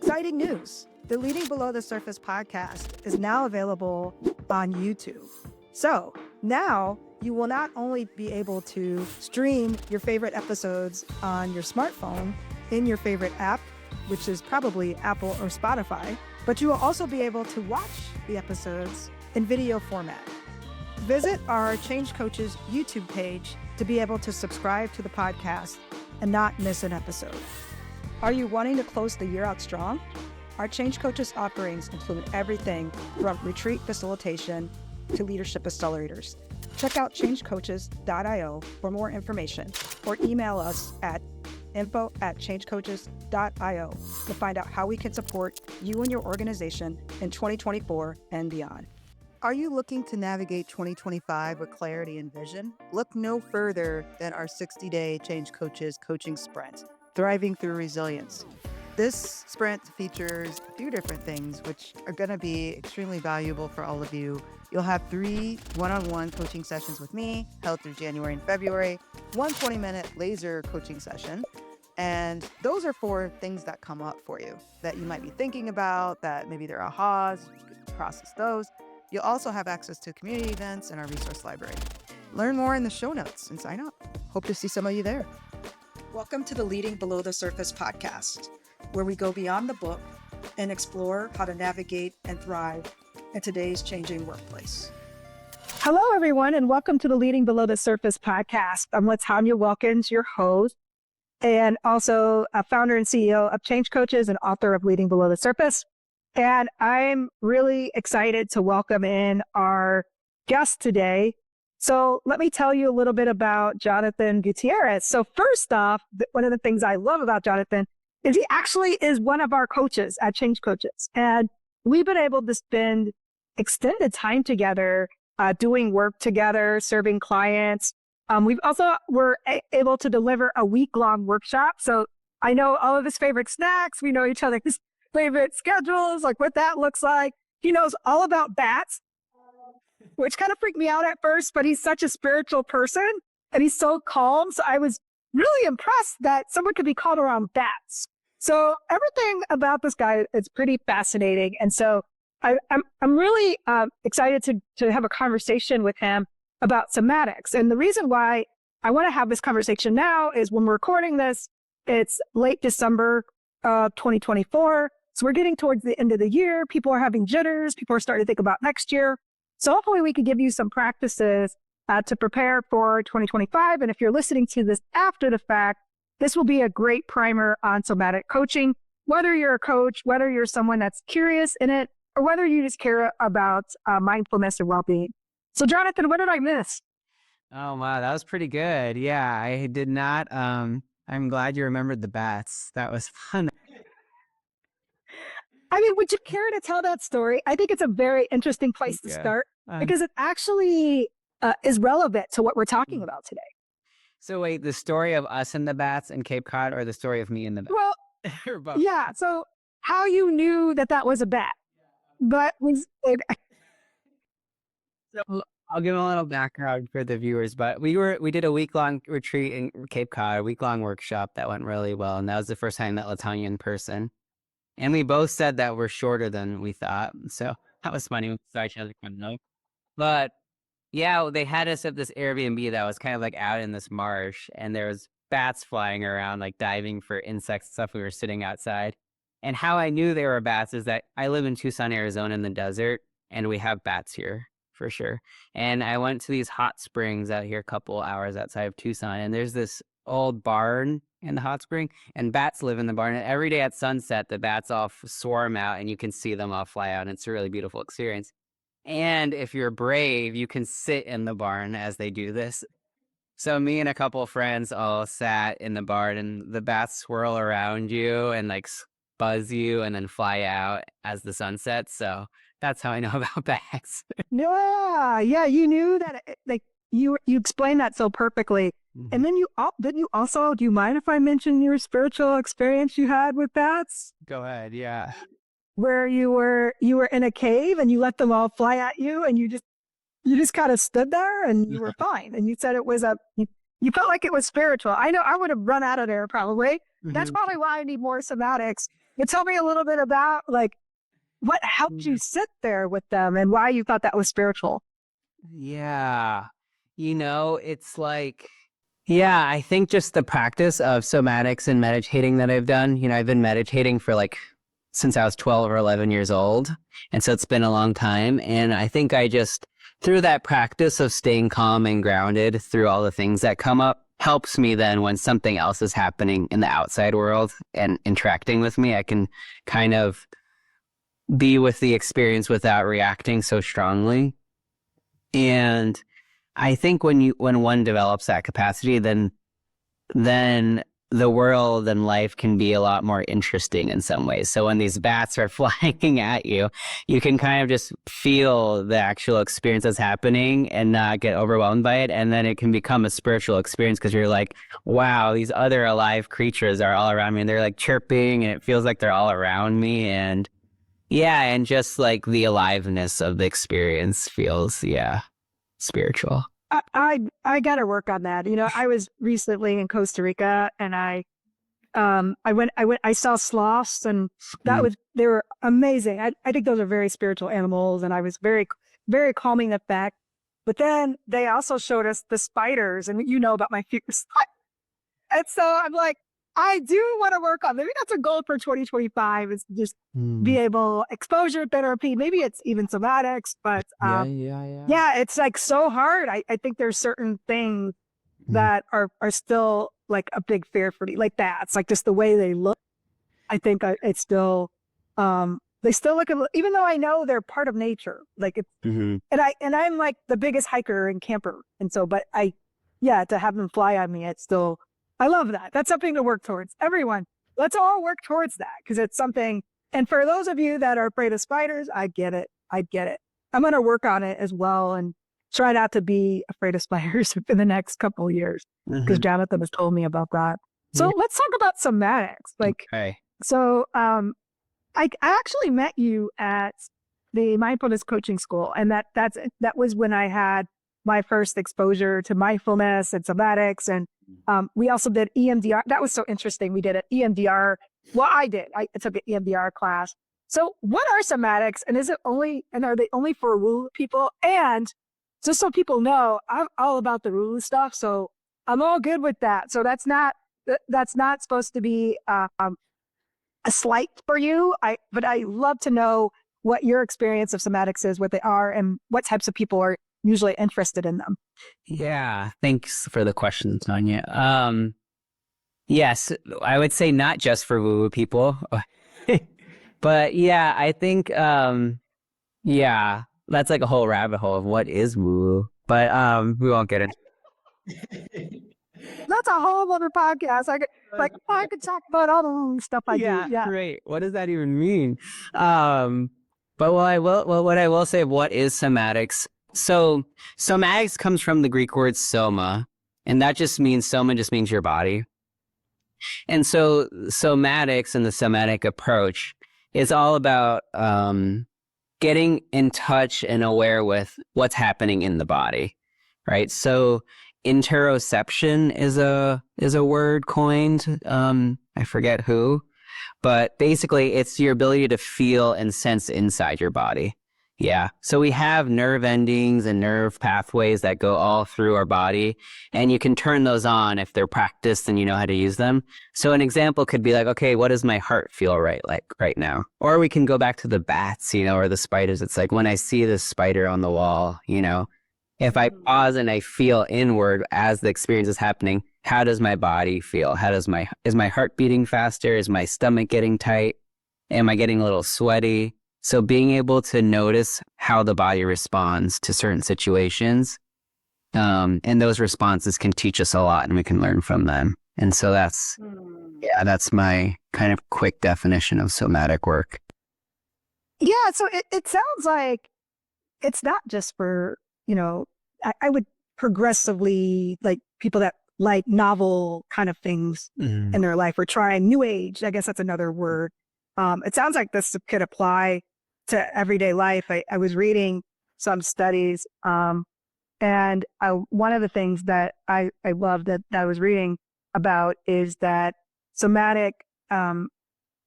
exciting news. The Leading Below the Surface podcast is now available on YouTube. So now you will not only be able to stream your favorite episodes on your smartphone in your favorite app, which is probably Apple or Spotify, but you will also be able to watch the episodes in video format. Visit our Change Coaches YouTube page to be able to subscribe to the podcast and not miss an episode. Are you wanting to close the year out strong? Our Change Coaches offerings include everything from retreat facilitation to leadership accelerators. Check out changecoaches.io for more information or email us at info@changecoaches.io to find out how we can support you and your organization in 2024 and beyond. Are you looking to navigate 2025 with clarity and vision? Look no further than our 60-day Change Coaches coaching sprint, Thriving Through Resilience. This sprint features a few different things, which are going to be extremely valuable for all of you. You'll have 3 one-on-one coaching sessions with me, held through January and February, 1 20-minute laser coaching session. And those are for things that come up for you that you might be thinking about, that maybe they're ahas, you can process those. You'll also have access to community events and our resource library. Learn more in the show notes and sign up. Hope to see some of you there. Welcome to the Leading Below the Surface podcast, where we go beyond the book and explore how to navigate and thrive in today's changing workplace. Hello, everyone, and welcome to the Leading Below the Surface podcast. I'm LaTonya Wilkins, your host, and also a founder and CEO of Change Coaches and author of Leading Below the Surface. And I'm really excited to welcome in our guest today. So let me tell you a little bit about Jonathan Gutierrez. So first off, one of the things I love about Jonathan is he actually is one of our coaches at Change Coaches. And we've been able to spend extended time together, doing work together, serving clients. We've also were able to deliver a week-long workshop. So I know all of his favorite snacks. We know each other's favorite schedules, like what that looks like. He knows all about bats, which kind of freaked me out at first, but he's such a spiritual person and he's so calm. So I was really impressed that someone could be called around bats. So everything about this guy is pretty fascinating. And so I'm really excited to have a conversation with him about somatics. And the reason why I want to have this conversation now is when we're recording this, it's late December 2024. So we're getting towards the end of the year. People are having jitters. People are starting to think about next year. So hopefully we could give you some practices to prepare for 2025. And if you're listening to this after the fact, this will be a great primer on somatic coaching, whether you're a coach, whether you're someone that's curious in it, or whether you just care about mindfulness and well-being. So Jonathan, what did I miss? Oh, wow. That was pretty good. Yeah, I did not. I'm glad you remembered the bats. That was fun. I mean, would you care to tell that story? I think it's a very interesting place to start because it actually is relevant to what we're talking about today. So wait, the story of us and the bats in Cape Cod or the story of me and the bats? Well, or both? Yeah. So how you knew that was a bat, but was it... So I'll give a little background for the viewers, but we did a week-long retreat in Cape Cod, a week-long workshop that went really well. And that was the first time that LaTonya in person. And we both said that we're shorter than we thought. So that was funny. We saw each other kind of know. But yeah, they had us at this Airbnb that was kind of like out in this marsh. And there was bats flying around, like diving for insects and stuff. We were sitting outside. And how I knew they were bats is that I live in Tucson, Arizona in the desert. And we have bats here for sure. And I went to these hot springs out here a couple hours outside of Tucson. And there's this old barn in the hot spring, and bats live in the barn. And every day at sunset, the bats all swarm out, and you can see them all fly out. And it's a really beautiful experience. And if you're brave, you can sit in the barn as they do this. So me and a couple of friends all sat in the barn, and the bats swirl around you and like buzz you and then fly out as the sun sets. So that's how I know about bats. Yeah, you knew that. Like you explained that so perfectly. And then do you mind if I mention your spiritual experience you had with bats? Go ahead. Yeah. Where you were in a cave and you let them all fly at you and you just kind of stood there and you were fine. And you said it was you felt like it was spiritual. I know I would have run out of there probably. That's probably why I need more somatics, But tell me a little bit about like what helped you sit there with them and why you thought that was spiritual. Yeah. It's like, yeah, I think just the practice of somatics and meditating that I've done, I've been meditating for like since I was 12 or 11 years old. And so it's been a long time. And I think I just, through that practice of staying calm and grounded through all the things that come up, helps me then when something else is happening in the outside world and interacting with me, I can kind of be with the experience without reacting so strongly. And I think when one develops that capacity, then the world and life can be a lot more interesting in some ways. So when these bats are flying at you, you can kind of just feel the actual experience that's happening and not get overwhelmed by it. And then it can become a spiritual experience because you're like, wow, these other alive creatures are all around me and they're like chirping and it feels like they're all around me. And yeah, and just like the aliveness of the experience feels, yeah, spiritual. I got to work on that. I was recently in Costa Rica and I saw sloths and they were amazing. I think those are very spiritual animals and I was very, very calming effect. But then they also showed us the spiders and about my fear. And so I'm like, I do want to work on, maybe that's a goal for 2025 is just be able exposure therapy. Maybe it's even somatics, but yeah, it's like so hard. I think there's certain things that are still like a big fear for me, like that. It's like just the way they look. I think it's still, they still look, even though I know they're part of nature, like it's, and I'm like the biggest hiker and camper. And so, but to have them fly on me, it's still, I love that. That's something to work towards. Everyone, let's all work towards that because it's something. And for those of you that are afraid of spiders, I get it. I'm going to work on it as well and try not to be afraid of spiders in the next couple of years because Jonathan has told me about that. So let's talk about somatics. So I actually met you at the Mindfulness Coaching School, and that was when I had my first exposure to mindfulness and somatics. And we also did EMDR. That was so interesting. We did an EMDR. Well, I took an EMDR class. So what are somatics and are they only for woo people? And just so people know, I'm all about the woo stuff. So I'm all good with that. So that's not supposed to be a slight for you. But I love to know what your experience of somatics is, what they are, and what types of people are usually interested in them. Yeah, thanks for the question, Tanya. Yes, I would say not just for woo-woo people, but yeah, I think yeah, that's like a whole rabbit hole of what is woo-woo, but we won't get into. That's a whole other podcast. I could talk about all the woo stuff I do. Yeah, great. What does that even mean? But what I will say, what is somatics? So somatics comes from the Greek word soma, and that just means your body. And so somatics and the somatic approach is all about getting in touch and aware with what's happening in the body, right? So interoception is a word coined. I forget who, but basically it's your ability to feel and sense inside your body. Yeah. So we have nerve endings and nerve pathways that go all through our body, and you can turn those on if they're practiced and you know how to use them. So an example could be like, okay, what does my heart feel right now? Or we can go back to the bats, or the spiders. It's like when I see this spider on the wall, if I pause and I feel inward as the experience is happening, how does my body feel? Is my heart beating faster? Is my stomach getting tight? Am I getting a little sweaty? So being able to notice how the body responds to certain situations, and those responses can teach us a lot and we can learn from them. And so that's my kind of quick definition of somatic work. Yeah. So it sounds like it's not just for, I would progressively like people that like novel kind of things in their life or trying new age. I guess that's another word. It sounds like this could apply to everyday life. I was reading some studies, and one of the things that I love that I was reading about is that somatic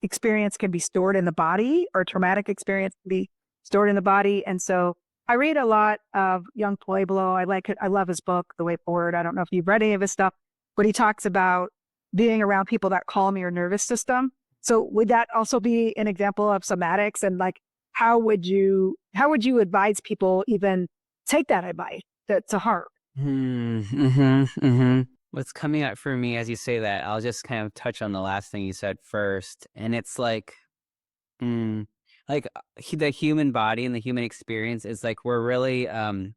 experience can be stored in the body, or traumatic experience can be stored in the body. And so I read a lot of Young Pueblo. I like it. I love his book, The Way Forward. I don't know if you've read any of his stuff, but he talks about being around people that calm your nervous system. So would that also be an example of somatics? And like, how would you advise people even take that advice to heart? What's coming up for me as you say that, I'll just kind of touch on the last thing you said first. And it's like, the human body and the human experience is like, we're really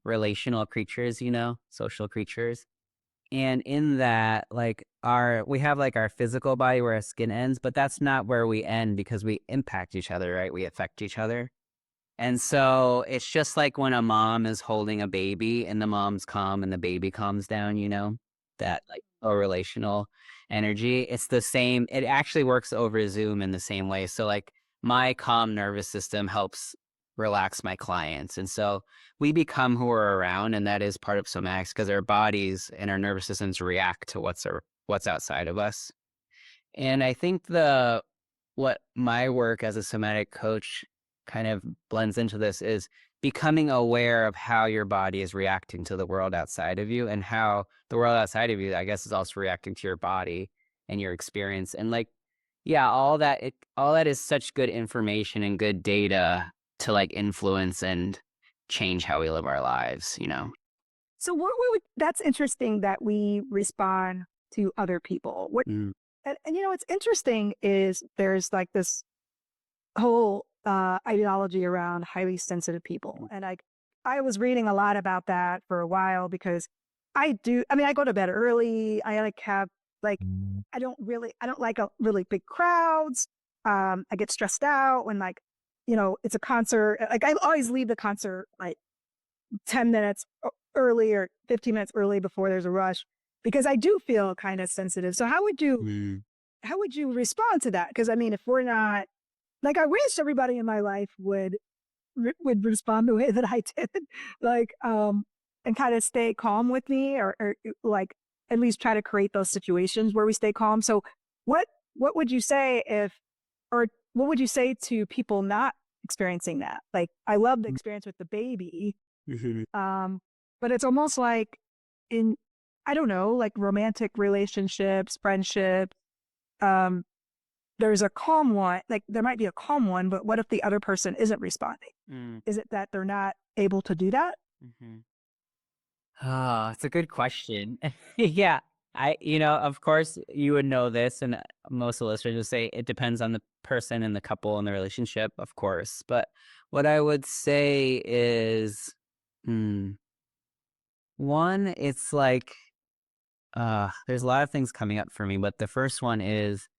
relational creatures, social creatures. And in that, like we have like our physical body where our skin ends, but that's not where we end, because we impact each other, right? We affect each other. And so it's just like when a mom is holding a baby and the mom's calm and the baby calms down, that like a relational energy. It's the same. It actually works over Zoom in the same way. So like my calm nervous system helps relax my clients. And so we become who we're around, and that is part of somatics, because our bodies and our nervous systems react to what's outside of us. And I think what my work as a somatic coach kind of blends into this is becoming aware of how your body is reacting to the world outside of you, and how the world outside of you, I guess, is also reacting to your body and your experience. And like, yeah, all that is such good information and good data to like influence and change how we live our lives, So that's interesting that we respond to other people. And what's interesting is there's like this whole ideology around highly sensitive people. And I was reading a lot about that for a while, because I go to bed early. I don't like really big crowds. I get stressed out when it's a concert. Like I always leave the concert like 10 minutes early or 15 minutes early before there's a rush, because I do feel kind of sensitive. So how would you respond to that? Because I mean, if we're not, like, I wish everybody in my life would respond the way that I did, and kind of stay calm with me, or like at least try to create those situations where we stay calm. So what would you say what would you say to people not experiencing that? Like, I love the experience with the baby, but it's almost like I don't know, like romantic relationships, friendships, there's a calm one, like there might be a calm one, but what if the other person isn't responding? Is it that they're not able to do that? Oh, it's a good question. Yeah. Of course you would know this, and most of the listeners would say it depends on the person and the couple and the relationship, of course. But what I would say is, one, it's like, there's a lot of things coming up for me, but the first one is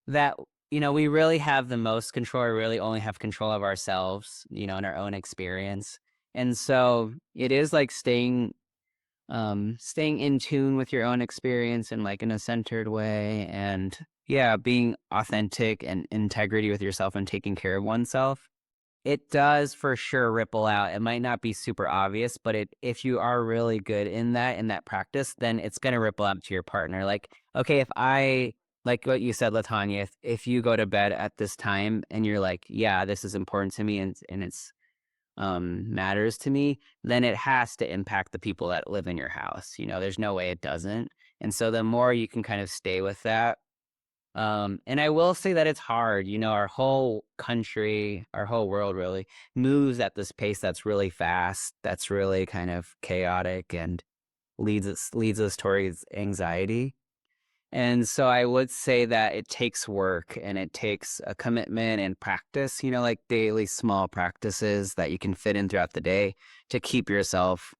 that, we really have the most control. We really only have control of ourselves, in our own experience. And so it is like staying in tune with your own experience in like in a centered way, and yeah, being authentic and integrity with yourself and taking care of oneself. It does for sure ripple out. It might not be super obvious, but if you are really good in that practice, then it's going to ripple out to your partner. Like, okay, if I, like what you said, LaTonya, if you go to bed at this time and you're like, yeah, this is important to me, and it's matters to me, then it has to impact the people that live in your house. There's no way it doesn't. And so the more you can kind of stay with that. And I will say that it's hard. Our whole country, our whole world really moves at this pace that's really fast, that's really kind of chaotic, and leads us towards anxiety. And so I would say that it takes work, and it takes a commitment and practice, like daily small practices that you can fit in throughout the day to keep yourself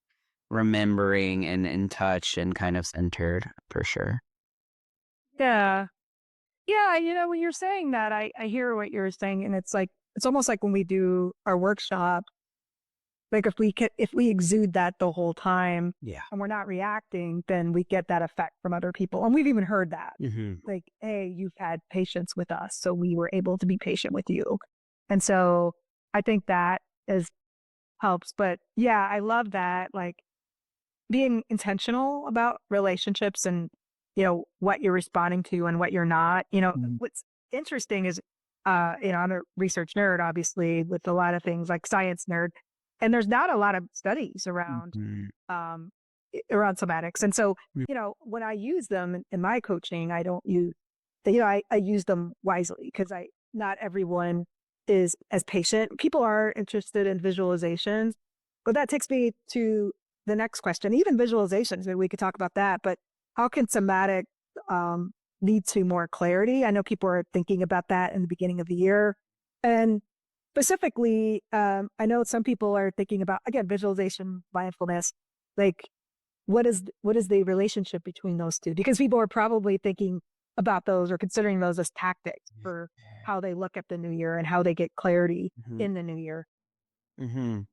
remembering and in touch and kind of centered, for sure. Yeah. Yeah. When you're saying that, I hear what you're saying. And it's almost like when we do our workshop, like if we exude that the whole time, Yeah. and we're not reacting, then we get that effect from other people. And we've even heard that, like, hey, you've had patience with us, so we were able to be patient with you. And so I think that helps. But yeah, I love that, like being intentional about relationships, and what you're responding to and what you're not. What's interesting is I'm a research nerd, obviously, with a lot of things like science nerd, and there's not a lot of studies Mhm. um, around somatics. And so, Mm. when I use them in my coaching, I don't use, I use them wisely because not everyone is as patient. People are interested in visualizations, but that takes me to the next question. Even visualizations, maybe we could talk about that, but how can somatic um, lead to more clarity? I know people are thinking about that in the beginning of the year. And specifically, I know some people are thinking about, again, visualization, mindfulness, like what is the relationship between those two? Because people are probably thinking about those or considering those as tactics for how they look at the new year and how they get clarity Mhm. in the new year.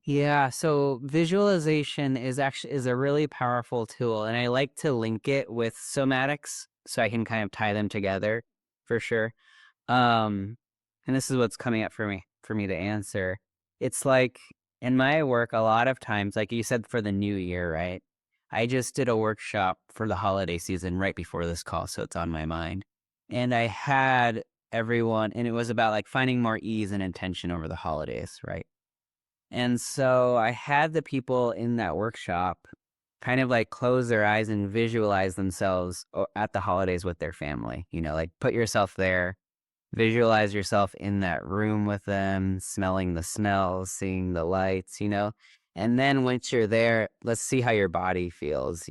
Yeah, so visualization is a really powerful tool, and I like to link it with somatics so I can kind of tie them together for sure. Um, and this is what's coming up for me to answer. It's like in my work, a lot of times, like you said, for the new year, right? I just did a workshop for the holiday season right before this call, so it's on my mind. And I had everyone, and it was about like finding more ease and intention over the holidays, right? And so I had the people in that workshop kind of like close their eyes and visualize themselves at the holidays with their family, like put yourself there. Visualize yourself in that room with them, smelling the smells, seeing the lights. And then once you're there, let's see how your body feels.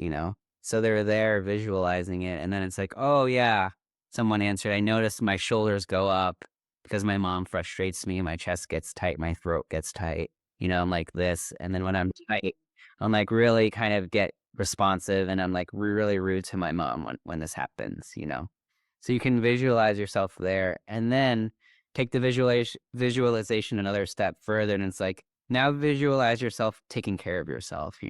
So they're there visualizing it. And then it's like, oh, yeah, someone answered. I noticed my shoulders go up because my mom frustrates me. My chest gets tight. My throat gets tight. I'm like this. And then when I'm tight, I'm like really kind of get responsive and I'm like really rude to my mom when this happens. So you can visualize yourself there and then take the visualization another step further. And it's like, now visualize yourself taking care of yourself.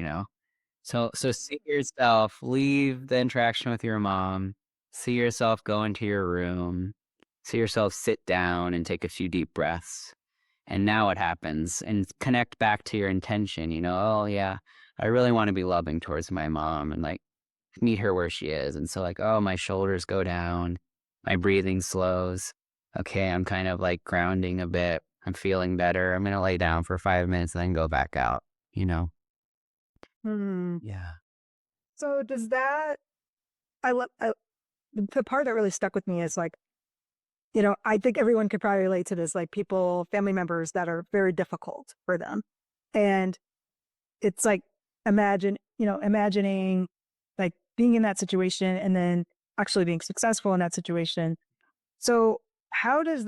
So see yourself leave the interaction with your mom, see yourself go into your room, see yourself sit down and take a few deep breaths. And now what happens? And connect back to your intention. Oh yeah, I really want to be loving towards my mom and like meet her where she is. And so like, oh, my shoulders go down, my breathing slows. Okay, I'm kind of like grounding a bit. I'm feeling better. I'm gonna lay down for 5 minutes and then go back out. Hmm. Yeah. So does that, I love, the part that really stuck with me is like, I think everyone could probably relate to this, like people, family members that are very difficult for them. And it's like, imagining like being in that situation and then actually being successful in that situation. So how does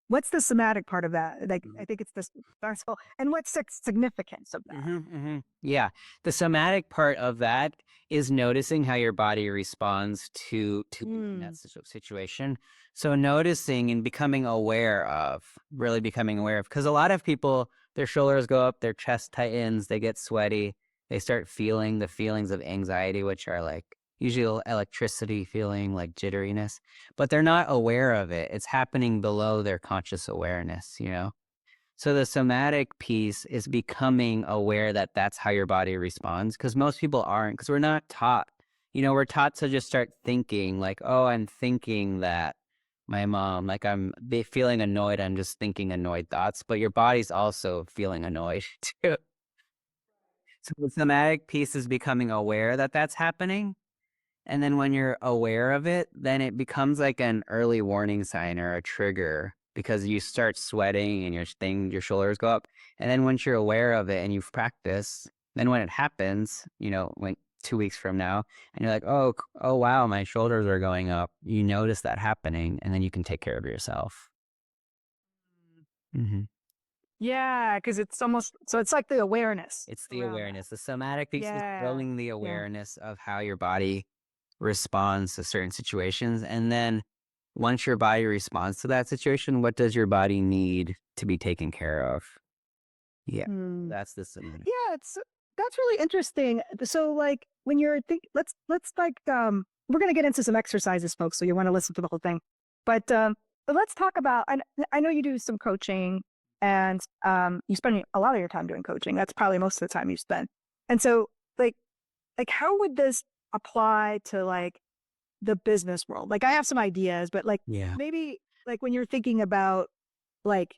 what's the somatic part of that? Like, I think it's the successful, and what's the significance of that? Yeah. The somatic part of that is noticing how your body responds to being in that Mm. situation. So noticing and really becoming aware of, because a lot of people, their shoulders go up, their chest tightens, they get sweaty, they start feeling the feelings of anxiety, which are like usually electricity feeling, like jitteriness, but they're not aware of it. It's happening below their conscious awareness. So the somatic piece is becoming aware that that's how your body responds, because most people aren't, because we're not taught. We're taught to just start thinking like, oh, I'm thinking that my mom, like feeling annoyed. I'm just thinking annoyed thoughts, but your body's also feeling annoyed too. So the somatic piece is becoming aware that that's happening. And then when you're aware of it, then it becomes like an early warning sign or a trigger because you start sweating and your shoulders go up. And then once you're aware of it and you've practiced, then when it happens, when 2 weeks from now, and you're like, oh wow, my shoulders are going up. You notice that happening, and then you can take care of yourself. hmm Yeah, because it's almost, so it's like the awareness It's the around that. awareness. The somatic piece is Yeah, growing the yeah. awareness of how your body responds to certain situations. And then once your body responds to that situation, what does your body need to be taken care of? Yeah, Hmm. that's the somatic. Yeah, that's really interesting. So like when you're let's like we're gonna get into some exercises, folks, so you want to listen to the whole thing. But let's talk about, I know you do some coaching and you spend a lot of your time doing coaching. That's probably most of the time you spend. And so like how would this apply to like the business world? Like I have some ideas, but like Yeah. maybe like when you're thinking about like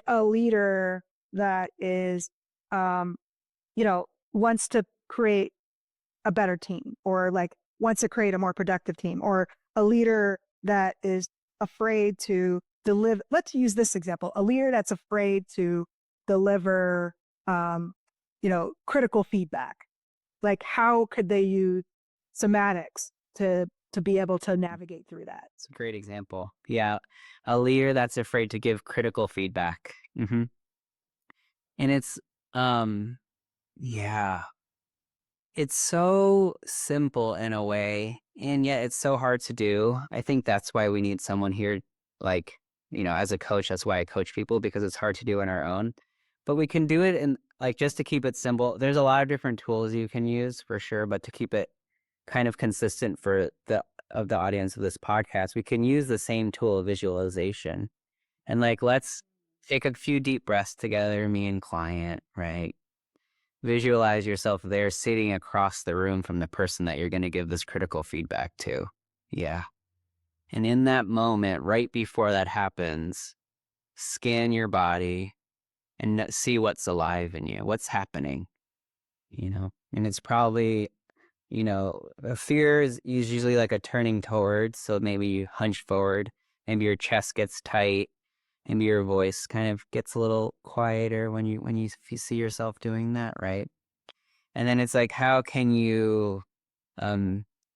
a leader that is, wants to create a better team, or like wants to create a more productive team, or a leader that is afraid to deliver. Let's use this example: a leader that's afraid to deliver, critical feedback. Like, how could they use somatics to be able to navigate through that? It's a great example. Yeah. A leader that's afraid to give critical feedback. And it's, yeah, it's so simple in a way, and yet it's so hard to do. I think that's why we need someone here, like, as a coach, that's why I coach people, because it's hard to do on our own. But we can do it in, like, just to keep it simple. There's a lot of different tools you can use for sure, but to keep it kind of consistent for the audience of this podcast, we can use the same tool of visualization. And like, let's take a few deep breaths together, me and client, right? Visualize yourself there sitting across the room from the person that you're going to give this critical feedback to. Yeah. And in that moment, right before that happens, scan your body and see what's alive in you, what's happening, and it's probably, a fear is usually like a turning towards. So maybe you hunch forward, maybe your chest gets tight, maybe your voice kind of gets a little quieter when you see yourself doing that, right? And then it's like, how can you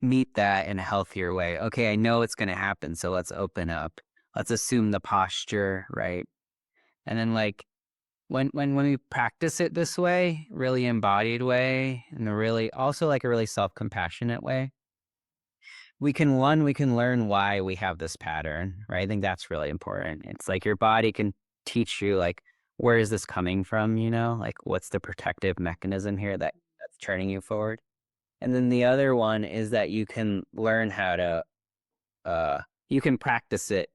meet that in a healthier way? Okay, I know it's going to happen, so let's open up. Let's assume the posture, right? And then like when we practice it this way, really embodied way, and a really also like a really self-compassionate way, we can learn why we have this pattern, right? I think that's really important. It's like your body can teach you, like, where is this coming from, like what's the protective mechanism here that's turning you forward. And then the other one is that you can learn how to you can practice it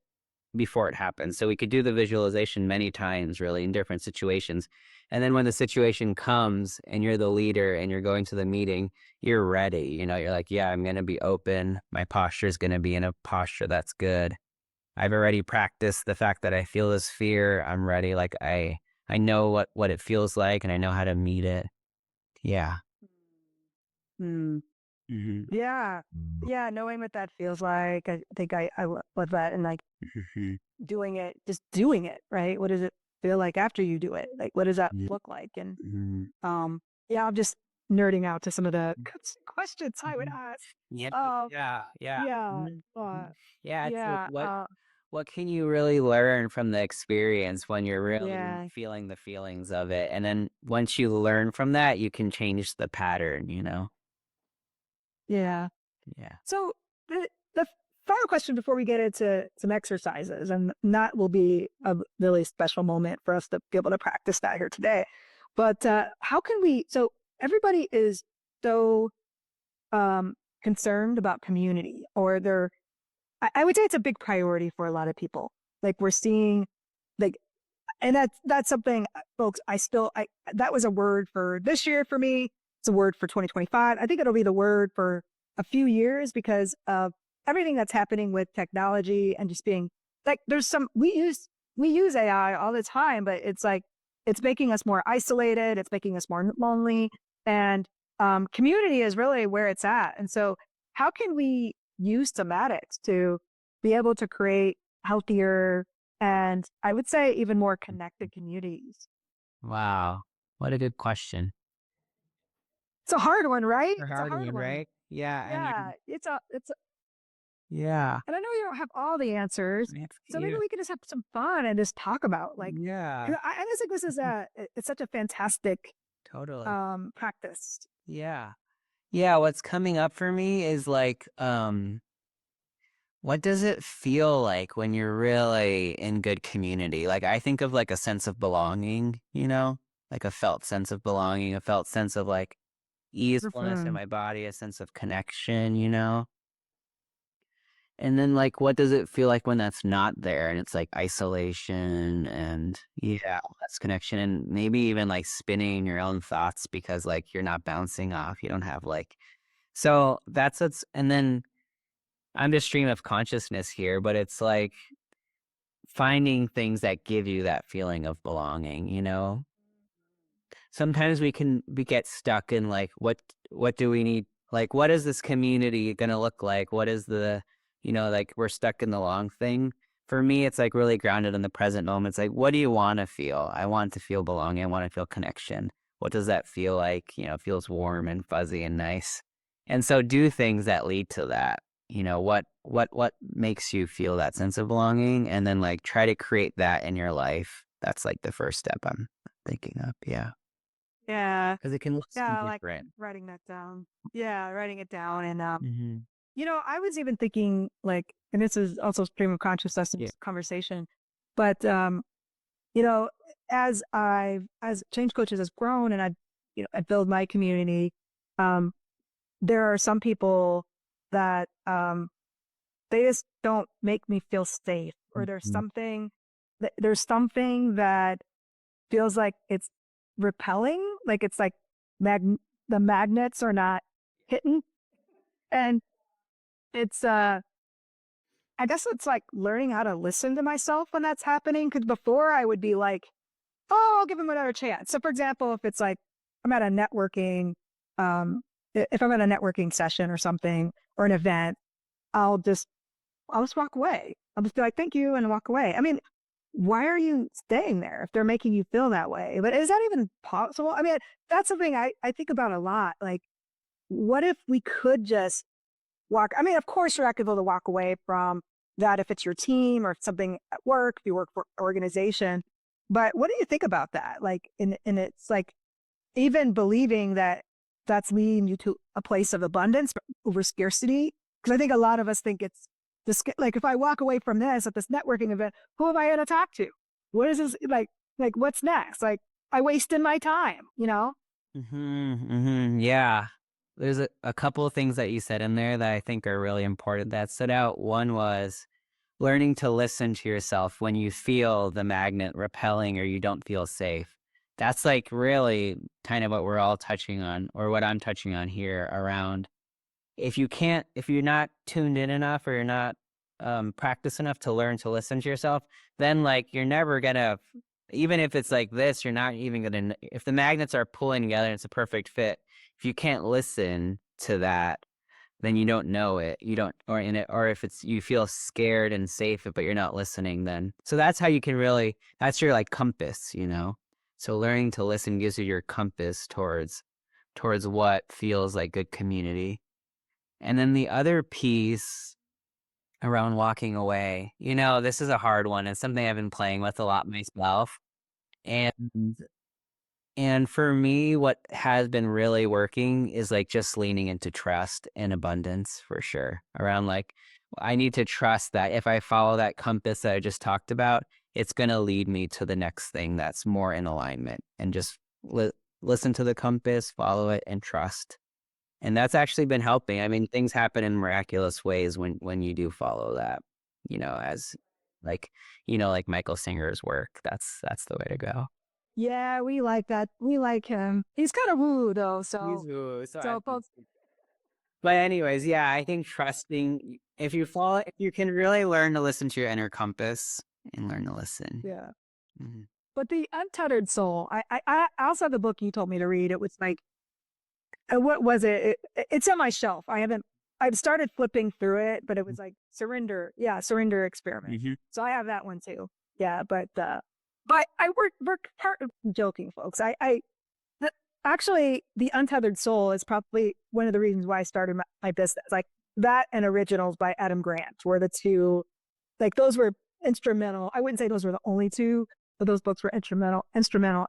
before it happens. So we could do the visualization many times, really, in different situations. And then when the situation comes and you're the leader and you're going to the meeting, you're ready. You're like, yeah, I'm going to be open. My posture is going to be in a posture that's good. I've already practiced the fact that I feel this fear. I'm ready. Like I know what it feels like, and I know how to meet it. Yeah. Mm. Mm-hmm. Yeah. Yeah. Knowing what that feels like. I think I love that. And like just doing it, right? What does it feel like after you do it? Like, what does that look like? And, yeah, I'm just nerding out to some of the questions I would ask. Yeah. Um, Yeah. Yeah. yeah. Yeah. It's like, Yeah. what can you really learn from the experience when you're really Yeah. feeling the feelings of it? And then once you learn from that, you can change the pattern. Yeah. Yeah. So the final question before we get into some exercises, and that will be a really special moment for us to be able to practice that here today. But how can we? So everybody is so concerned about community, or they're. I would say it's a big priority for a lot of people. Like we're seeing, like, and that's something, folks. That was a word for this year for me. It's a word for 2025. I think it'll be the word for a few years because of everything that's happening with technology and just being like, we use AI all the time, but it's like, it's making us more isolated. It's making us more lonely, and community is really where it's at. And so how can we use somatics to be able to create healthier and, I would say, even more connected communities? Wow. What a good question. It's a hard one, right? For It's a hard hard one, one. right? Yeah. Yeah, Yeah. and I know you don't have all the answers, so maybe we can just have some fun and just talk about, like, Yeah. 'cause I just think this is it's such a fantastic Totally. practice. Yeah. Yeah. What's coming up for me is like, what does it feel like when you're really in good community? Like I think of like a sense of belonging, like a felt sense of belonging, a felt sense of like easefulness in Mhm. my body, a sense of connection. And then like, what does it feel like when that's not there? And it's like isolation and yeah, less connection, and maybe even like spinning your own thoughts because like you're not bouncing off. You don't have like, so and then I'm just stream of consciousness here, but it's like, finding things that give you that feeling of belonging, you know? Sometimes we get stuck in like, what do we need? Like, what is this community going to look like? What is the, like we're stuck in the long thing. For me, it's like really grounded in the present moment. It's like, what do you want to feel? I want to feel belonging. I want to feel connection. What does that feel like? It feels warm and fuzzy and nice. And so do things that lead to that. What makes you feel that sense of belonging, and then like try to create that in your life. That's like the first step I'm thinking of. Yeah. Yeah. Because it can look so Yeah, like different. writing that down. Yeah, writing it down. And Mm-hmm. I was even thinking like, and this is also stream of consciousness conversation, but as change coaches has grown and I build my community, there are some people that they just don't make me feel safe, or there's something that feels like it's repelling, like it's like the magnets are not hitting, and it's I guess it's like learning how to listen to myself when that's happening, because before I would be like, oh, I'll give him another chance. So for example, if it's like I'm at a networking if I'm at a networking session or something, or an event, I'll just walk away. I'll just be like, thank you, and walk away. I mean, why are you staying there if they're making you feel that way? But is that even possible? I mean, that's something I think about a lot. Like, what if we could just walk? I mean, of course, you're not able to walk away from that if it's your team or something at work, if you work for an organization. But what do you think about that? Like, and it's like, even believing that that's leading you to a place of abundance over scarcity. Because I think a lot of us think it's this, like, if I walk away from this at this networking event, who am I going to talk to? What is this like what's next? Like, I wasted my time, Yeah. There's a couple of things that you said in there that I think are really important that stood out. One was learning to listen to yourself when you feel the magnet repelling or you don't feel safe. That's like really kind of what we're all touching on, or what I'm touching on here around. If you're not tuned in enough, or you're not practiced enough to learn to listen to yourself, then like you're never gonna, even if it's like this, you're not even gonna, if the magnets are pulling together and it's a perfect fit, if you can't listen to that, then you don't know it. You don't, or in it, or if it's, you feel scared and safe, but you're not listening, then. So that's how you can really, that's your like compass, So learning to listen gives you your compass towards what feels like good community. And then the other piece around walking away, this is a hard one. It's something I've been playing with a lot myself. And for me, what has been really working is like just leaning into trust and abundance, for sure. Around like, I need to trust that if I follow that compass that I just talked about, it's going to lead me to the next thing that's more in alignment, and just listen to the compass, follow it, and trust. And that's actually been helping. I mean, things happen in miraculous ways when you do follow that, as like, like Michael Singer's work. That's the way to go. Yeah, we like that. We like him. He's kind of woo though. So, He's woo. so folks. But anyways, yeah, I think trusting, if you can really learn to listen to your inner compass and learn to listen. Yeah. Mm-hmm. But the Untethered Soul, I also have the book you told me to read. It was like, what was it? It's on my shelf. I've started flipping through it, but it was like Surrender. Yeah, Surrender Experiment. Mm-hmm. So I have that one too. Yeah, but I work joking, folks. Actually, the Untethered Soul is probably one of the reasons why I started my business. Like that and Originals by Adam Grant were the two, like those were instrumental. I wouldn't say those were the only two, but those books were instrumental.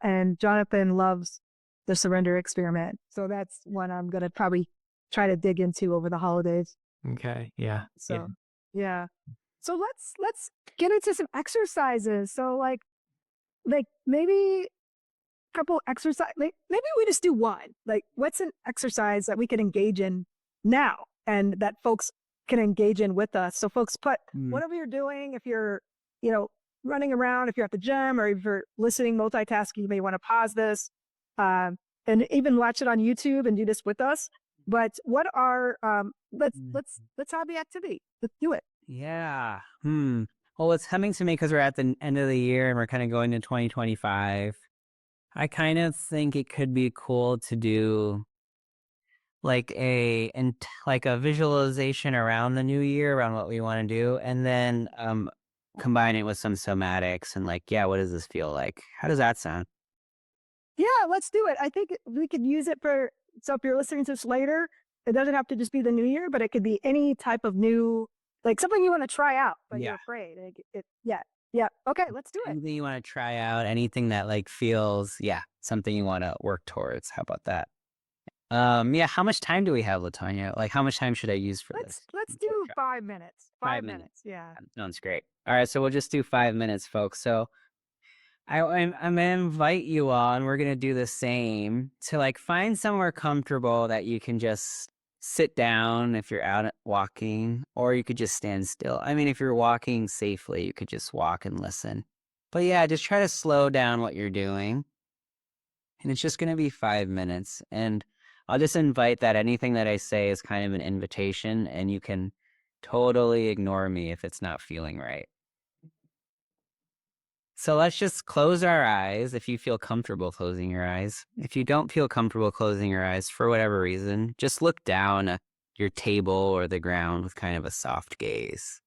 And Jonathan loves the Surrender Experiment. So that's one I'm going to probably try to dig into over the holidays. Okay. Yeah. So, yeah. So let's get into some exercises. So like maybe couple exercise, like maybe we just do one. Like, what's an exercise that we can engage in now and that folks can engage in with us? So folks, put whatever you're doing, if you're running around, if you're at the gym, or if you're listening, multitasking, you may want to pause this and even watch it on YouTube and do this with us. But what are let's have the activity. Let's do it. Yeah. Well, what's coming to me, because we're at the end of the year and we're kind of going to 2025, I kind of think it could be cool to do like like a visualization around the new year, around what we want to do, and then combine it with some somatics and like, yeah, what does this feel like? How does that sound? Yeah, let's do it. I think we could use it for, so if you're listening to this later, it doesn't have to just be the new year, but it could be any type of new, like something you want to try out, but Yeah. you're afraid. Yeah. Yeah. Okay, let's do it. Anything you want to try out, anything that like feels, yeah, something you want to work towards. How about that? Yeah, how much time do we have, LaTonya? Like, how much time should I use for this? Let's do workshop? 5 minutes. 5 minutes. Yeah. Sounds great. All right, so we'll just do 5 minutes, folks. So I'm gonna invite you all, and we're gonna do the same to like find somewhere comfortable that you can just sit down if you're out walking, or you could just stand still. I mean, if you're walking safely, you could just walk and listen. But yeah, just try to slow down what you're doing. And it's just gonna be 5 minutes. And I'll just invite that anything that I say is kind of an invitation, and you can totally ignore me if it's not feeling right. So let's just close our eyes if you feel comfortable closing your eyes. If you don't feel comfortable closing your eyes for whatever reason, just look down at your table or the ground with kind of a soft gaze.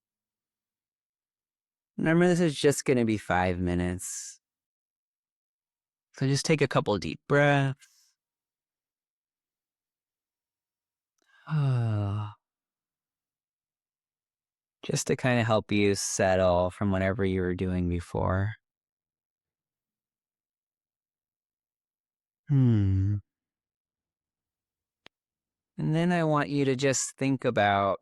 Remember, this is just going to be 5 minutes. So just take a couple deep breaths. Just to kind of help you settle from whatever you were doing before. And then I want you to just think about,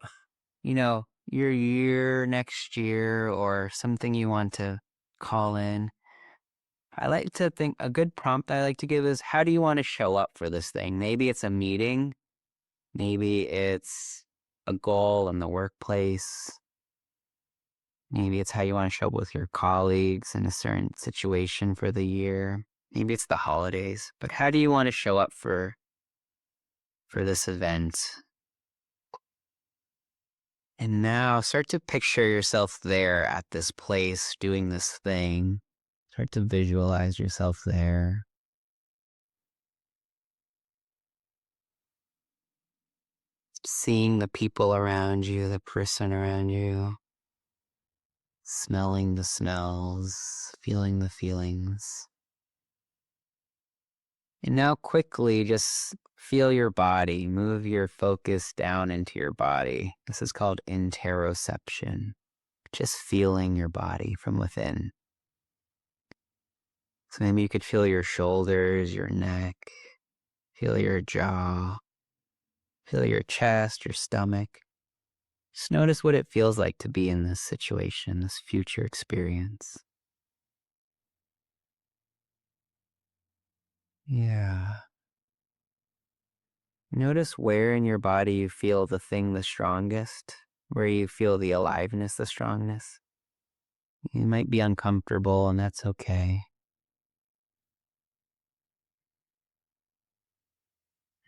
your year next year or something you want to call in. I like to think a good prompt I like to give is, how do you want to show up for this thing? Maybe it's a meeting. Maybe it's a goal in the workplace. Maybe it's how you want to show up with your colleagues in a certain situation for the year. Maybe it's the holidays. But how do you want to show up for this event? And now start to picture yourself there at this place doing this thing. Start to visualize yourself there. Seeing the people around you, the person around you. Smelling the smells, feeling the feelings. And now quickly just feel your body. Move your focus down into your body. This is called interoception. Just feeling your body from within. So maybe you could feel your shoulders, your neck, feel your jaw, feel your chest, your stomach. Just notice what it feels like to be in this situation, this future experience. Yeah. Notice where in your body you feel the thing the strongest, where you feel the aliveness the strongest. You might be uncomfortable, and that's okay.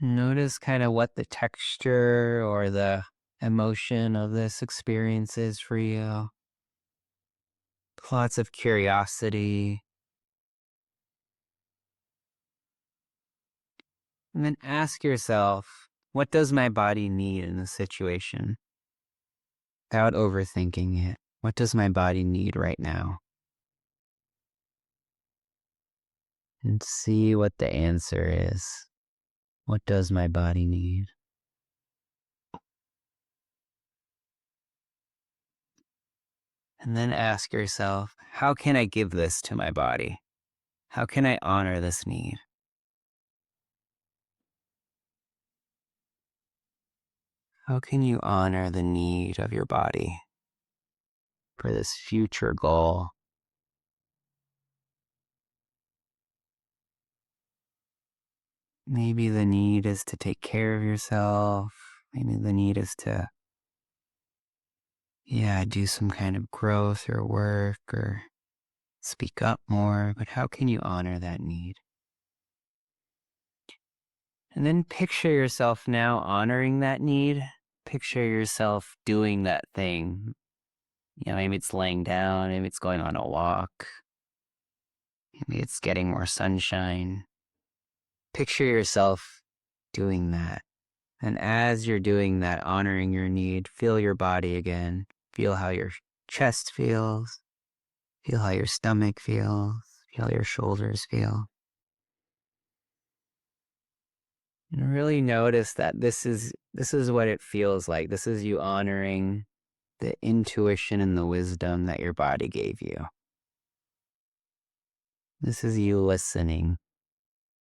Notice kind of what the texture or the emotion of this experience is for you. Lots of curiosity. And then ask yourself, what does my body need in this situation? Without overthinking it, what does my body need right now? And see what the answer is. What does my body need? And then ask yourself, how can I give this to my body? How can I honor this need? How can you honor the need of your body for this future goal? Maybe the need is to take care of yourself. Maybe the need is to, do some kind of growth or work or speak up more. But how can you honor that need? And then picture yourself now honoring that need. Picture yourself doing that thing Maybe it's laying down, maybe it's going on a walk, maybe it's getting more sunshine. Picture yourself doing that. And as you're doing that, honoring your need, feel your body again. Feel how your chest feels. Feel how your stomach feels. Feel how your shoulders feel. And really notice that this is what it feels like. This is you honoring the intuition and the wisdom that your body gave you. This is you listening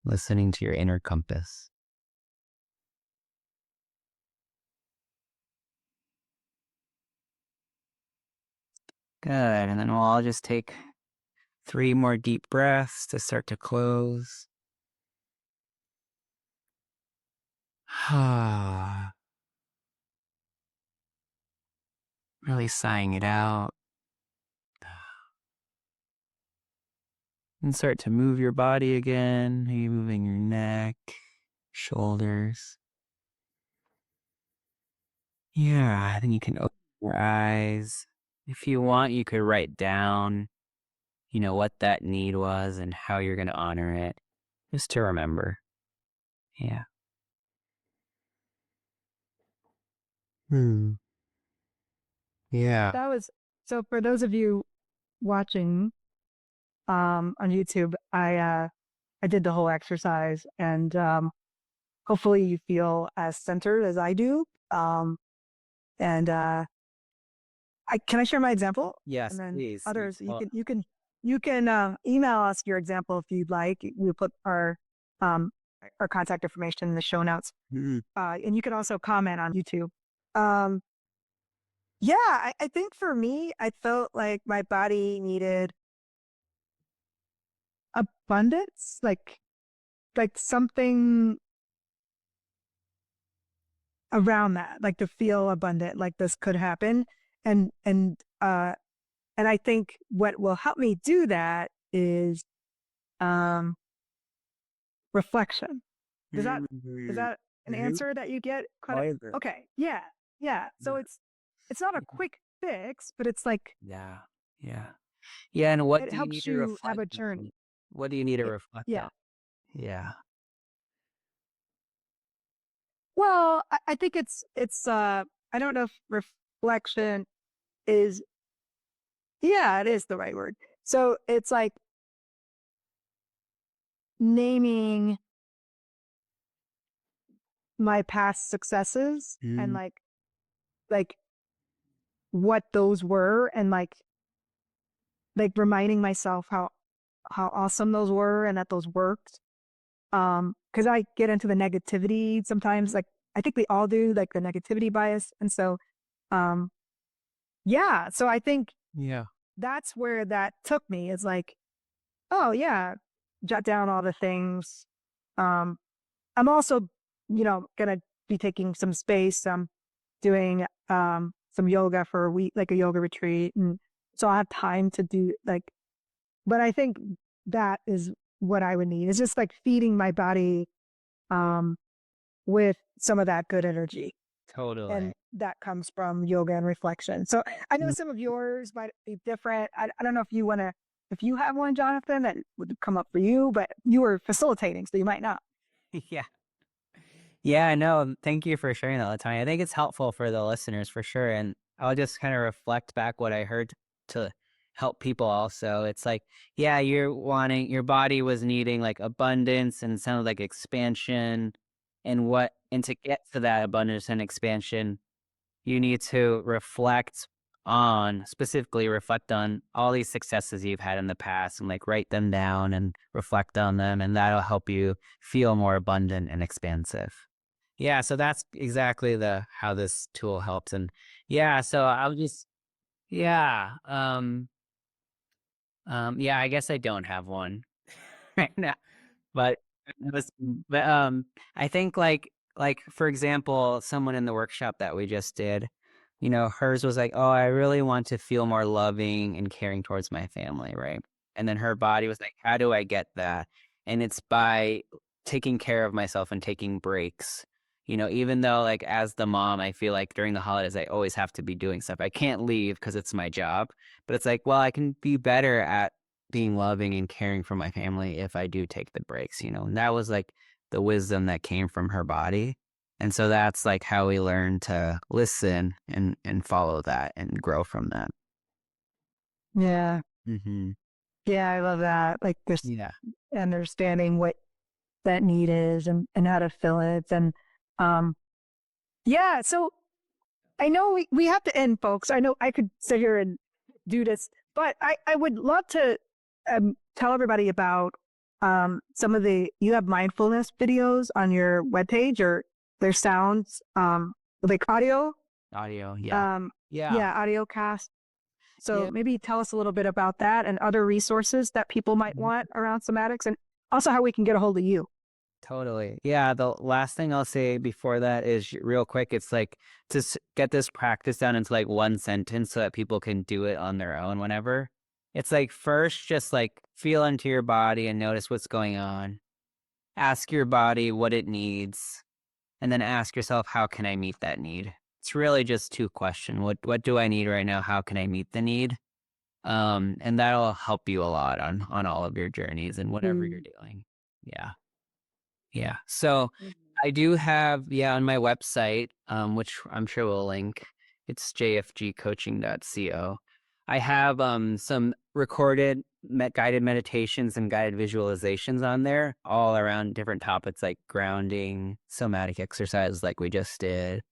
to your inner compass. Good. And then we'll all just take 3 more deep breaths to start to close. Really sighing it out. And start to move your body again. Maybe moving your neck, shoulders. Yeah, then you can open your eyes. If you want, you could write down, what that need was and how you're going to honor it. Just to remember. Yeah. Yeah. That was so for those of you watching on YouTube, I did the whole exercise, and hopefully you feel as centered as I do. And can I share my example? Yes, And then please. others, Well, you can email us your example if you'd like. We'll put our contact information in the show notes. And you can also comment on YouTube. Yeah, I think for me, I felt like my body needed abundance, like something around that, like to feel abundant, like this could happen. And I think what will help me do that is reflection. Is that an answer that you get? Okay. Yeah. Yeah. So it's not a quick fix, but it's like Yeah. Yeah. Yeah. And what it do you need helps to you have reflect a journey. on? What do you need to reflect Yeah. on? Yeah. Well, I think it's I don't know if reflection is, yeah, it is the right word. So it's like naming my past successes and like what those were, and like reminding myself how awesome those were and that those worked. Because I get into the negativity sometimes, like I think we all do, like the negativity bias. And so yeah, so I think Yeah. that's where that took me, is like, oh yeah, jot down all the things. I'm also, gonna be taking some space. I'm doing some yoga for a week, like a yoga retreat, and so I have time to do like. But I think that is what I would need. It's just like feeding my body with some of that good energy, Totally. and that comes from yoga and reflection. So I know Mm. some of yours might be different. I don't know if you have one, Jonathan, that would come up for you, but you were facilitating, so you might not. Yeah. Yeah, no, thank you for sharing that, LaTonya. I think it's helpful for the listeners for sure. And I'll just kind of reflect back what I heard to help people also. It's like, yeah, your body was needing like abundance and sounded like expansion. And to get to that abundance and expansion, you need to specifically reflect on all these successes you've had in the past and like write them down and reflect on them. And that'll help you feel more abundant and expansive. Yeah, so that's exactly how this tool helps. And yeah, so I'll just yeah, yeah, I guess I don't have one right now, but I think like for example, someone in the workshop that we just did, hers was like, oh, I really want to feel more loving and caring towards my family, right? And then her body was like, how do I get that? And it's by taking care of myself and taking breaks. You know, even though like as the mom, I feel like during the holidays, I always have to be doing stuff. I can't leave because it's my job, but it's like, well, I can be better at being loving and caring for my family if I do take the breaks, you know, and that was like the wisdom that came from her body. And so that's like how we learn to listen and follow that and grow from that. Yeah. Mm-hmm. Yeah. I love that. Like this Yeah. understanding what that need is and how to fill it. And, yeah. So I know we have to end, folks. I know I could sit here and do this, but I would love to tell everybody about some of you have mindfulness videos on your webpage, or their sounds, like audio. Audio. Yeah. Yeah, audio cast. So Yeah. maybe tell us a little bit about that and other resources that people might want around somatics, and also how we can get a hold of you. Totally. Yeah. The last thing I'll say before that is real quick. It's like to get this practice down into like one sentence so that people can do it on their own whenever. It's like first, just like feel into your body and notice what's going on. Ask your body what it needs, and then ask yourself, how can I meet that need? It's really just two questions. What do I need right now? How can I meet the need? And that'll help you a lot on all of your journeys and whatever you're doing. Yeah. Yeah. So I do have, on my website, which I'm sure we'll link, it's jfgcoaching.co. I have some recorded guided meditations and guided visualizations on there, all around different topics like grounding, somatic exercises like we just did,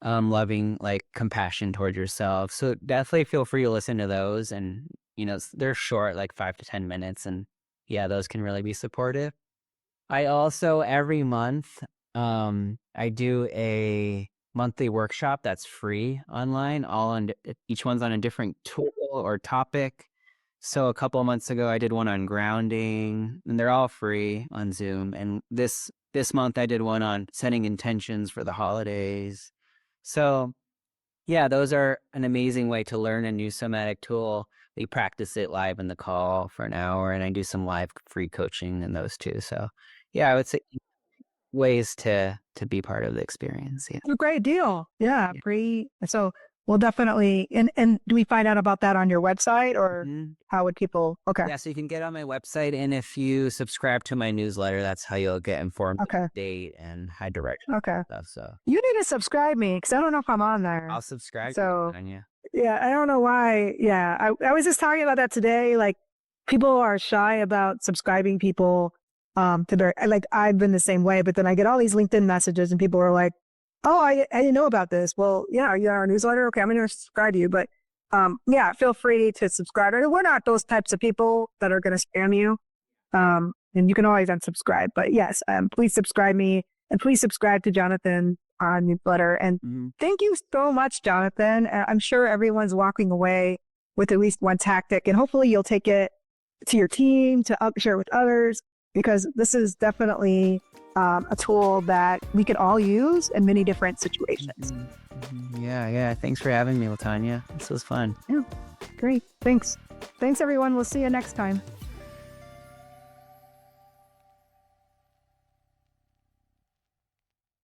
loving, like compassion towards yourself. So definitely feel free to listen to those. And, you know, they're short, like 5 to 10 minutes. And yeah, those can really be supportive. I also, every month, I do a monthly workshop that's free online. Each one's on a different tool or topic. So a couple of months ago, I did one on grounding, and they're all free on Zoom. And this month, I did one on setting intentions for the holidays. So yeah, those are an amazing way to learn a new somatic tool. We practice it live in the call for an hour, and I do some live free coaching in those too. So yeah, I would say ways to be part of the experience. Yeah. A great deal. Yeah. Yeah. So we'll definitely, and do we find out about that on your website, or how would people? Okay. Yeah, so you can get on my website, and if you subscribe to my newsletter, that's how you'll get informed of the date and how direct stuff. So you need to subscribe me, because I don't know if I'm on there. I'll subscribe. So on you. Yeah, I don't know why. Yeah, I was just talking about that today. Like, people are shy about subscribing people to their, like, I've been the same way, but then I get all these LinkedIn messages and people are like, oh, I didn't know about this. Well, yeah, are you on our newsletter? Okay, I'm going to subscribe to you. But yeah, feel free to subscribe. We're not those types of people that are going to spam you. And you can always unsubscribe. But yes, please subscribe me, and please subscribe to Jonathan on newsletter. And thank you so much, Jonathan. I'm sure everyone's walking away with at least one tactic, and hopefully you'll take it to your team to share with others, because this is definitely a tool that we could all use in many different situations. Yeah. Thanks for having me, LaTonya. This was fun. Yeah, great. Thanks, everyone. We'll see you next time.